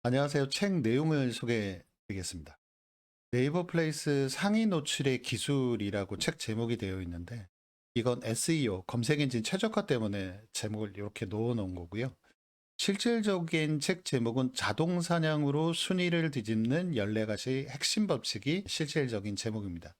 안녕하세요. 책 내용을 소개해 드리겠습니다. 네이버 플레이스 상위 노출의 기술이라고 책 제목이 되어 있는데, 이건 SEO, 검색 엔진 최적화 때문에 제목을 이렇게 놓아 놓은 거고요. 실질적인 책 제목은 자동 사냥으로 순위를 뒤집는 14가지 핵심 법칙이 실질적인 제목입니다.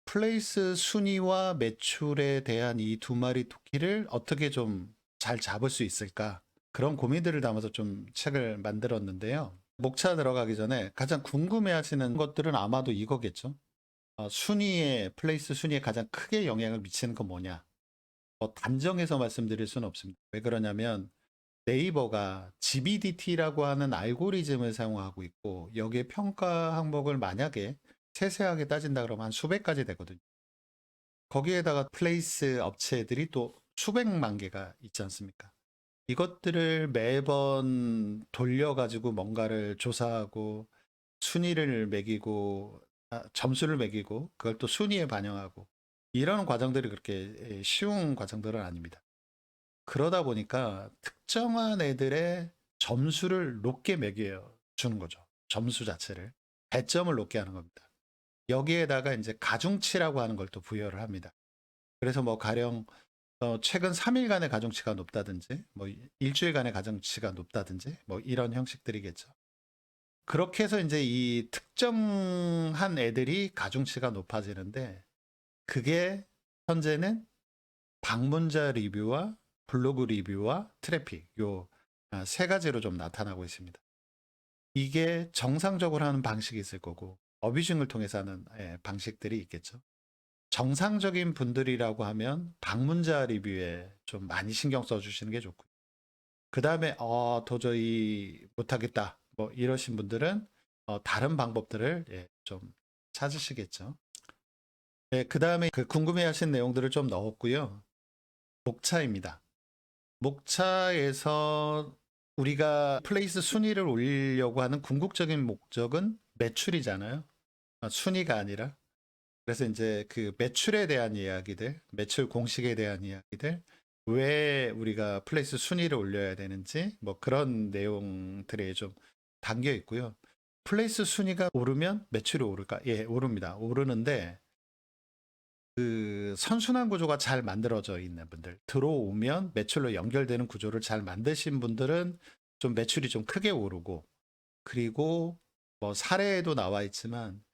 플레이스 순위와 매출에 대한 이 두 마리 토끼를 어떻게 좀 잘 잡을 수 있을까? 그런 고민들을 담아서 좀 책을 만들었는데요. 목차 들어가기 전에 가장 궁금해 하시는 것들은 아마도 이거겠죠. 순위에, 플레이스 순위에 가장 크게 영향을 미치는 건 뭐냐? 단정해서 말씀드릴 수는 없습니다. 왜 그러냐면 네이버가 GBDT라고 하는 알고리즘을 사용하고 있고, 여기에 평가 항목을 만약에 세세하게 따진다 그러면 한 수백 가지 되거든요. 거기에다가 플레이스 업체들이 또 수백만 개가 있지 않습니까? 이것들을 매번 돌려가지고 뭔가를 조사하고 순위를 매기고 점수를 매기고 그걸 또 순위에 반영하고 이런 과정들이 그렇게 쉬운 과정들은 아닙니다. 그러다 보니까 특정한 애들의 점수를 높게 매겨 주는 거죠. 점수 자체를. 배점을 높게 하는 겁니다. 여기에다가 이제 가중치라고 하는 걸 또 부여를 합니다. 그래서 뭐 가령 최근 3일간의 가중치가 높다든지 뭐 일주일간의 가중치가 높다든지 뭐 이런 형식들이겠죠. 그렇게 해서 이제 이 특정한 애들이 가중치가 높아지는데, 그게 현재는 방문자 리뷰와 블로그 리뷰와 트래픽 요 세 가지로 좀 나타나고 있습니다. 이게 정상적으로 하는 방식이 있을 거고 어뷰징을 통해서 하는 방식들이 있겠죠. 정상적인 분들이라고 하면 방문자 리뷰에 좀 많이 신경 써주시는 게 좋고요. 그 다음에 도저히 못하겠다 뭐 이러신 분들은 다른 방법들을 좀 찾으시겠죠. 그 다음에 그 궁금해하신 내용들을 좀 넣었고요. 목차입니다. 목차에서 우리가 플레이스 순위를 올리려고 하는 궁극적인 목적은 매출이잖아요. 순위가 아니라. 그래서 이제 그 매출에 대한 이야기들, 매출 공식에 대한 이야기들, 왜 우리가 플레이스 순위를 올려야 되는지, 뭐 그런 내용들이 좀 담겨 있고요. 플레이스 순위가 오르면 매출이 오를까? 예, 오릅니다. 오르는데 그 선순환 구조가 잘 만들어져 있는 분들, 들어오면 매출로 연결되는 구조를 잘 만드신 분들은 좀 매출이 좀 크게 오르고, 그리고 뭐 사례에도 나와 있지만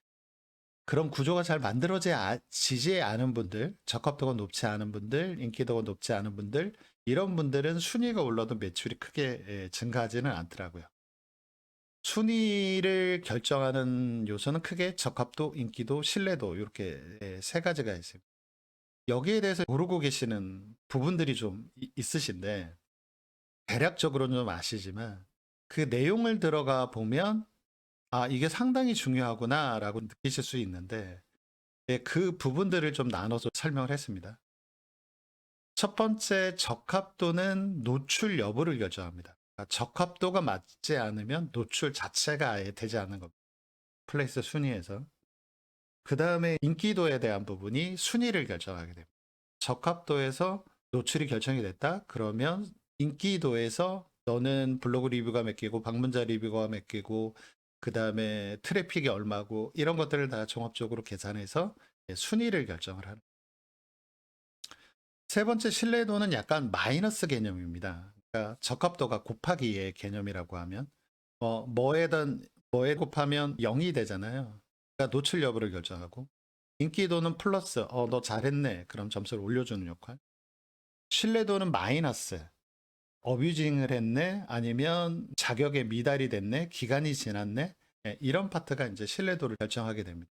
그런 구조가 잘 만들어지지 않은 분들, 적합도가 높지 않은 분들, 인기도가 높지 않은 분들, 이런 분들은 순위가 올라도 매출이 크게 증가하지는 않더라고요. 순위를 결정하는 요소는 크게 적합도, 인기도, 신뢰도 이렇게 세 가지가 있습니다. 여기에 대해서 모르고 계시는 부분들이 좀 있으신데, 대략적으로는 좀 아시지만 그 내용을 들어가 보면 이게 상당히 중요하구나라고 느끼실 수 있는데, 그 부분들을 좀 나눠서 설명을 했습니다. 첫 번째, 적합도는 노출 여부를 결정합니다. 그러니까 적합도가 맞지 않으면 노출 자체가 아예 되지 않는 겁니다. 플레이스 순위에서. 그 다음에 인기도에 대한 부분이 순위를 결정하게 됩니다. 적합도에서 노출이 결정이 됐다? 그러면 인기도에서 너는 블로그 리뷰가 몇 개고 방문자 리뷰가 몇 개고 그 다음에 트래픽이 얼마고 이런 것들을 다 종합적으로 계산해서 순위를 결정을 하는. 세 번째, 신뢰도는 약간 마이너스 개념입니다. 그러니까 적합도가 곱하기의 개념이라고 하면 뭐에 곱하면 0이 되잖아요. 그러니까 노출 여부를 결정하고, 인기도는 플러스 너 잘했네 그럼 점수를 올려주는 역할. 신뢰도는 마이너스 어뷰징을 했네 아니면 자격에 미달이 됐네 기간이 지났네, 이런 파트가 이제 신뢰도를 결정하게 됩니다.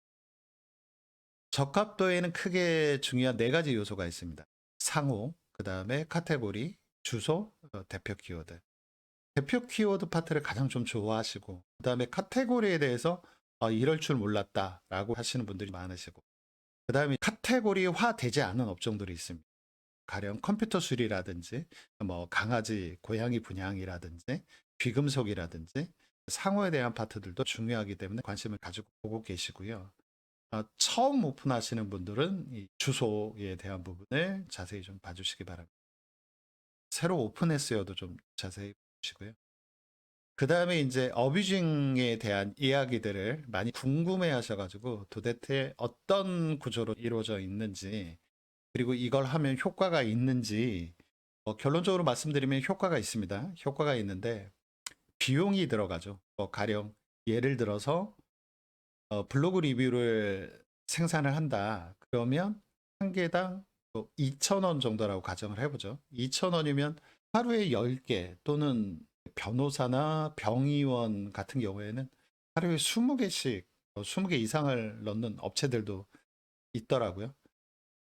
적합도에는 크게 중요한 네 가지 요소가 있습니다. 상호, 그 다음에 카테고리, 주소, 대표 키워드. 대표 키워드 파트를 가장 좀 좋아하시고, 그 다음에 카테고리에 대해서 이럴 줄 몰랐다라고 하시는 분들이 많으시고, 그 다음에 카테고리화 되지 않은 업종들이 있습니다. 가령 컴퓨터 수리라든지, 뭐 강아지, 고양이 분양이라든지, 귀금속이라든지, 상호에 대한 파트들도 중요하기 때문에 관심을 가지고 보고 계시고요. 처음 오픈하시는 분들은 이 주소에 대한 부분을 자세히 좀 봐주시기 바랍니다. 새로 오픈했어요도 좀 자세히 보시고요. 그 다음에 이제 어뷰징에 대한 이야기들을 많이 궁금해 하셔가지고 도대체 어떤 구조로 이루어져 있는지, 그리고 이걸 하면 효과가 있는지, 결론적으로 말씀드리면 효과가 있습니다. 효과가 있는데 비용이 들어가죠. 가령 예를 들어서 블로그 리뷰를 생산을 한다. 그러면 한 개당 2,000원 정도라고 가정을 해보죠. 2,000원이면 하루에 10개 또는 변호사나 병의원 같은 경우에는 하루에 20개씩, 20개 이상을 넣는 업체들도 있더라고요.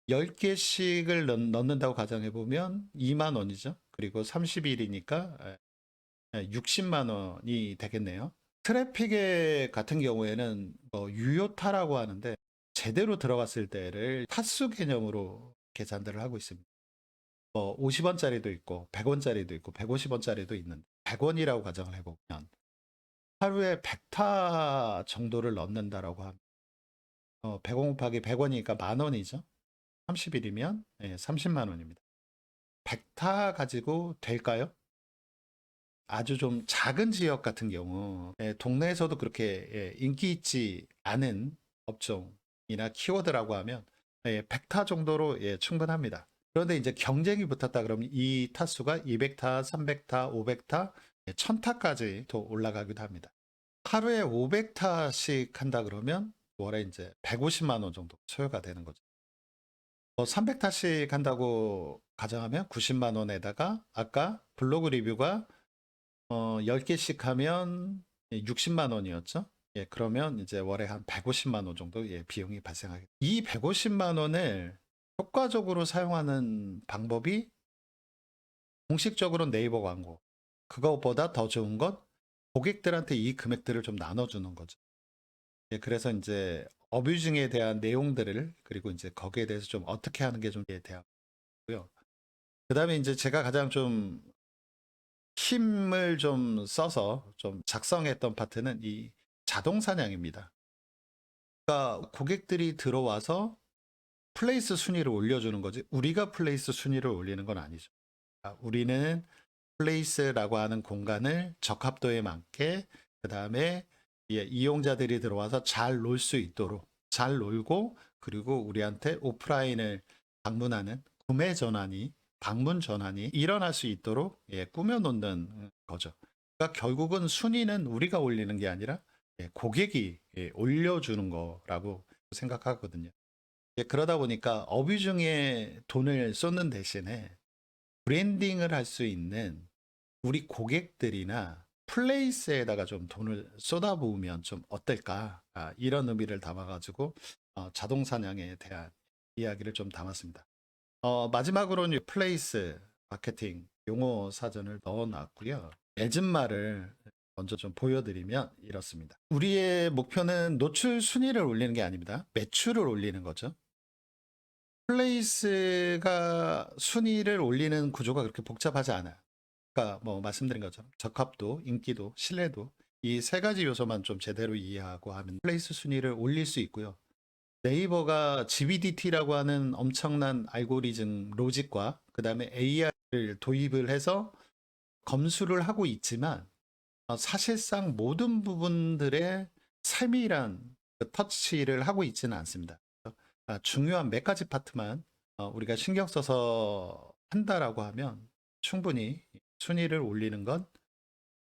10개씩을 넣는다고 가정해보면 2만 원이죠. 그리고 30일이니까 60만 원이 되겠네요. 트래픽의 같은 경우에는 유효타라고 하는데 제대로 들어갔을 때를 타수 개념으로 계산들을 하고 있습니다. 50원짜리도 있고 100원짜리도 있고 150원짜리도 있는데 100원이라고 가정을 해보면 하루에 100타 정도를 넣는다라고 하면 100원 곱하기 100원이니까 만 원이죠. 30일이면 30만 원입니다. 100타 가지고 될까요? 아주 좀 작은 지역 같은 경우 동네에서도 그렇게 인기 있지 않은 업종이나 키워드라고 하면 100타 정도로 충분합니다. 그런데 이제 경쟁이 붙었다 그러면 이 타수가 200타, 300타, 500타, 1000타까지 더 올라가기도 합니다. 하루에 500타씩 한다 그러면 월에 이제 150만 원 정도 소요가 되는 거죠. 300타씩 한다고 가정하면 90만 원에다가 아까 블로그 리뷰가 10개씩 하면 60만 원이었죠. 그러면 이제 월에 한 150만 원 정도 비용이 발생하게. 이 150만 원을 효과적으로 사용하는 방법이 공식적으로 네이버 광고. 그것보다 더 좋은 건 고객들한테 이 금액들을 좀 나눠주는 거죠. 그래서 이제 어뷰징에 대한 내용들을 그리고 이제 거기에 대해서 좀 어떻게 하는 게 좀 대하고요. 그 다음에 이제 제가 가장 좀 힘을 좀 써서 좀 작성했던 파트는 이 자동 사냥입니다. 그러니까 고객들이 들어와서 플레이스 순위를 올려주는 거지 우리가 플레이스 순위를 올리는 건 아니죠. 우리는 플레이스라고 하는 공간을 적합도에 맞게 그 다음에 이용자들이 들어와서 잘 놀 수 있도록 잘 놀고 그리고 우리한테 오프라인을 방문하는 구매 전환이 방문 전환이 일어날 수 있도록 꾸며놓는 거죠. 그러니까 결국은 순위는 우리가 올리는 게 아니라 고객이 올려주는 거라고 생각하거든요. 그러다 보니까 어뷰징에 돈을 쏟는 대신에 브랜딩을 할 수 있는 우리 고객들이나 플레이스에다가 좀 돈을 쏟아부으면 좀 어떨까? 이런 의미를 담아가지고 자동 사냥에 대한 이야기를 좀 담았습니다. 마지막으로는 플레이스 마케팅 용어 사전을 넣어놨고요. 애즌말을 먼저 좀 보여드리면 이렇습니다. 우리의 목표는 노출 순위를 올리는 게 아닙니다. 매출을 올리는 거죠. 플레이스가 순위를 올리는 구조가 그렇게 복잡하지 않아요. 아까 뭐 말씀드린 것처럼 적합도, 인기도, 신뢰도 이 세 가지 요소만 좀 제대로 이해하고 하면 플레이스 순위를 올릴 수 있고요. 네이버가 GBDT라고 하는 엄청난 알고리즘 로직과 그 다음에 AI를 도입을 해서 검수를 하고 있지만 사실상 모든 부분들의 세밀한 터치를 하고 있지는 않습니다. 중요한 몇 가지 파트만 우리가 신경 써서 한다라고 하면 충분히 순위를 올리는 건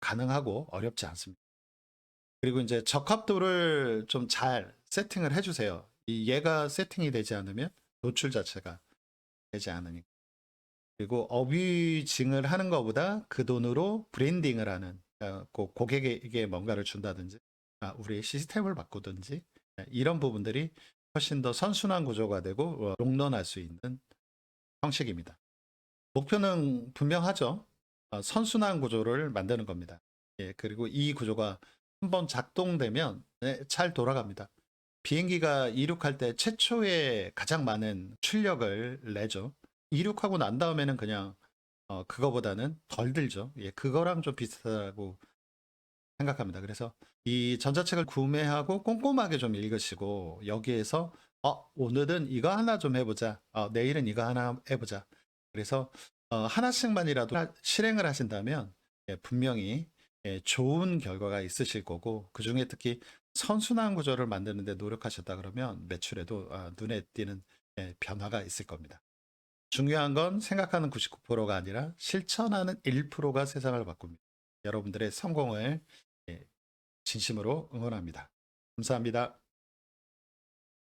가능하고 어렵지 않습니다. 그리고 이제 적합도를 좀 잘 세팅을 해주세요. 얘가 세팅이 되지 않으면 노출 자체가 되지 않으니까. 그리고 어뷰징을 하는 것보다 그 돈으로 브랜딩을 하는 고객에게 뭔가를 준다든지 우리의 시스템을 바꾸든지 이런 부분들이 훨씬 더 선순환 구조가 되고 롱런할 수 있는 형식입니다. 목표는 분명하죠. 선순환 구조를 만드는 겁니다. 그리고 이 구조가 한번 작동되면 잘 돌아갑니다. 비행기가 이륙할 때 최초에 가장 많은 출력을 내죠. 이륙하고 난 다음에는 그냥 그거보다는 덜 들죠. 그거랑 좀 비슷하다고 생각합니다. 그래서 이 전자책을 구매하고 꼼꼼하게 좀 읽으시고 여기에서 오늘은 이거 하나 좀 해보자. 내일은 이거 하나 해보자. 그래서 하나씩만이라도 실행을 하신다면 분명히 좋은 결과가 있으실 거고, 그중에 특히 선순환 구조를 만드는 데 노력하셨다 그러면 매출에도 눈에 띄는 변화가 있을 겁니다. 중요한 건 생각하는 99%가 아니라 실천하는 1%가 세상을 바꿉니다. 여러분들의 성공을 진심으로 응원합니다. 감사합니다.